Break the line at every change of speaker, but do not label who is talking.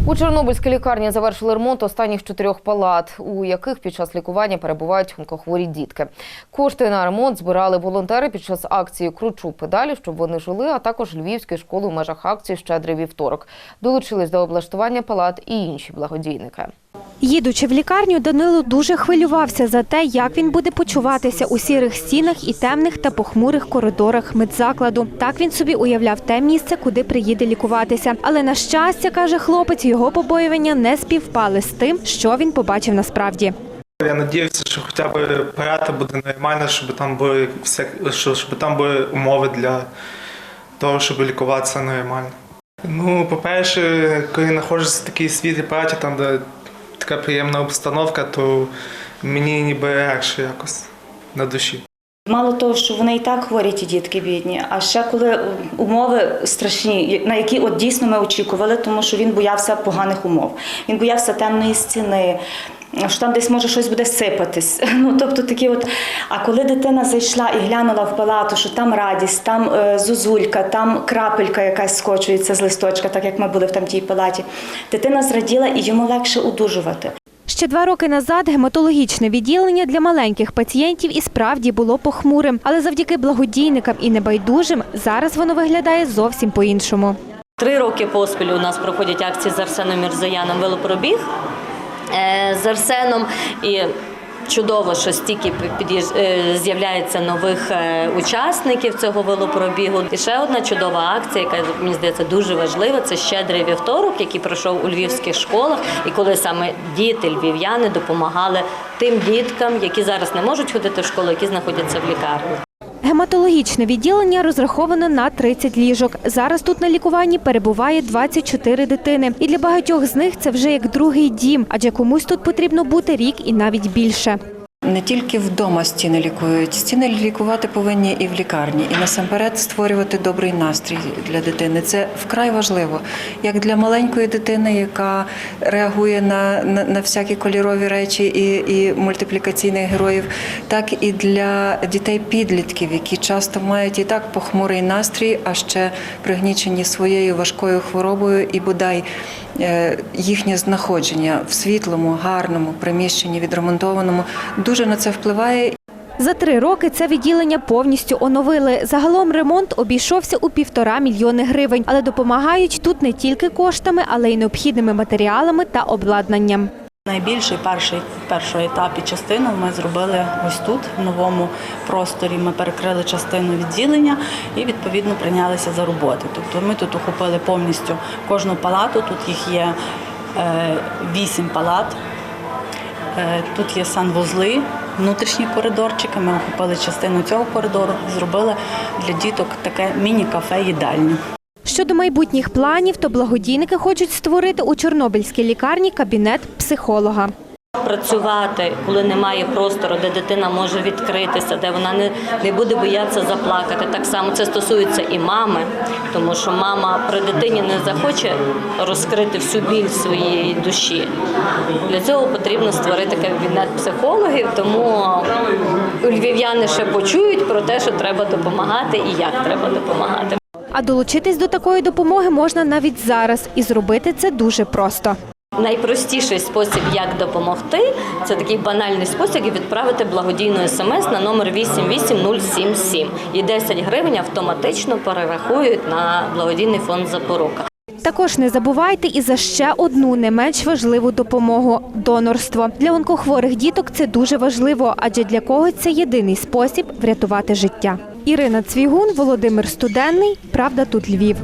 У Чорнобильській лікарні завершили ремонт останніх 4 палат, у яких під час лікування перебувають онкохворі дітки. Кошти на ремонт збирали волонтери під час акції «Кручу педалі», щоб вони жили, а також Львівські школи в межах акції «Щедрий вівторок». Долучились до облаштування палат і інші благодійники.
Їдучи в лікарню, Данило дуже хвилювався за те, як він буде почуватися у сірих стінах і темних та похмурих коридорах медзакладу. Так він собі уявляв те місце, куди приїде лікуватися. Але, на щастя, каже хлопець, його побоювання не співпали з тим, що він побачив насправді.
Я сподівався, що хоча б апарата буде нормально, щоб там були умови для того, щоб лікуватися нормально. По-перше, коли знаходжуся в такій світлій палаті, там де така приємна обстановка, то мені ніби легше якось на душі.
Мало того, що вони і так хворі, ті дітки бідні, а ще коли умови страшні, на які дійсно ми очікували, тому що він боявся поганих умов. Він боявся темної стіни, що там десь може щось буде сипатись. А коли дитина зайшла і глянула в палату, що там радість, там зозулька, там крапелька якась скочується з листочка, так як ми були в тій палаті, дитина зраділа і йому легше одужувати.
Ще 2 роки назад гематологічне відділення для маленьких пацієнтів і справді було похмурим. Але завдяки благодійникам і небайдужим зараз воно виглядає зовсім по-іншому.
3 роки поспіль у нас проходять акції з Арсеном Мірзояном «Велопробіг» з Арсеном. І чудово, що стільки з'являється нових учасників цього велопробігу. І ще одна чудова акція, яка, мені здається, дуже важлива, це «Щедрий вівторок», який пройшов у львівських школах, і коли саме діти, львів'яни допомагали тим діткам, які зараз не можуть ходити в школу, які знаходяться в лікарні.
Гематологічне відділення розраховано на 30 ліжок. Зараз тут на лікуванні перебуває 24 дитини. І для багатьох з них це вже як другий дім, адже комусь тут потрібно бути рік і навіть більше.
Не тільки вдома стіни лікують, стіни лікувати повинні і в лікарні. І насамперед створювати добрий настрій для дитини. Це вкрай важливо. Як для маленької дитини, яка реагує на всякі кольорові речі і мультиплікаційних героїв, так і для дітей-підлітків, які часто мають і так похмурий настрій, а ще пригнічені своєю важкою хворобою і бодай їхнє знаходження в світлому, гарному приміщенні, відремонтованому, дуже на це впливає.
За 3 роки це відділення повністю оновили. Загалом ремонт обійшовся у 1,5 мільйони гривень. Але допомагають тут не тільки коштами, але й необхідними матеріалами та обладнанням.
Найбільший перший етап і частину ми зробили ось тут, в новому просторі. Ми перекрили частину відділення і, відповідно, прийнялися за роботи. Тобто ми тут охопили повністю кожну палату, тут їх є 8 палат, тут є санвузли, внутрішні коридорчики. Ми охопили частину цього коридору, зробили для діток таке міні-кафе-їдальню.
Щодо майбутніх планів, то благодійники хочуть створити у Чорнобильській лікарні кабінет психолога.
Працювати, коли немає простору, де дитина може відкритися, де вона не буде боятися заплакати. Так само це стосується і мами, тому що мама при дитині не захоче розкрити всю біль своєї душі. Для цього потрібно створити кабінет психологів, тому львів'яни ще почують про те, що треба допомагати і як треба допомагати.
А долучитись до такої допомоги можна навіть зараз. І зробити це дуже просто.
Найпростіший спосіб, як допомогти, це такий банальний спосіб, як відправити благодійну смс на номер 88077. І 10 гривень автоматично перерахують на благодійний фонд «Запорука».
Також не забувайте і за ще одну не менш важливу допомогу – донорство. Для онкохворих діток це дуже важливо, адже для когось це єдиний спосіб врятувати життя. Ірина Цвігун, Володимир Студенний. Правда, тут Львів.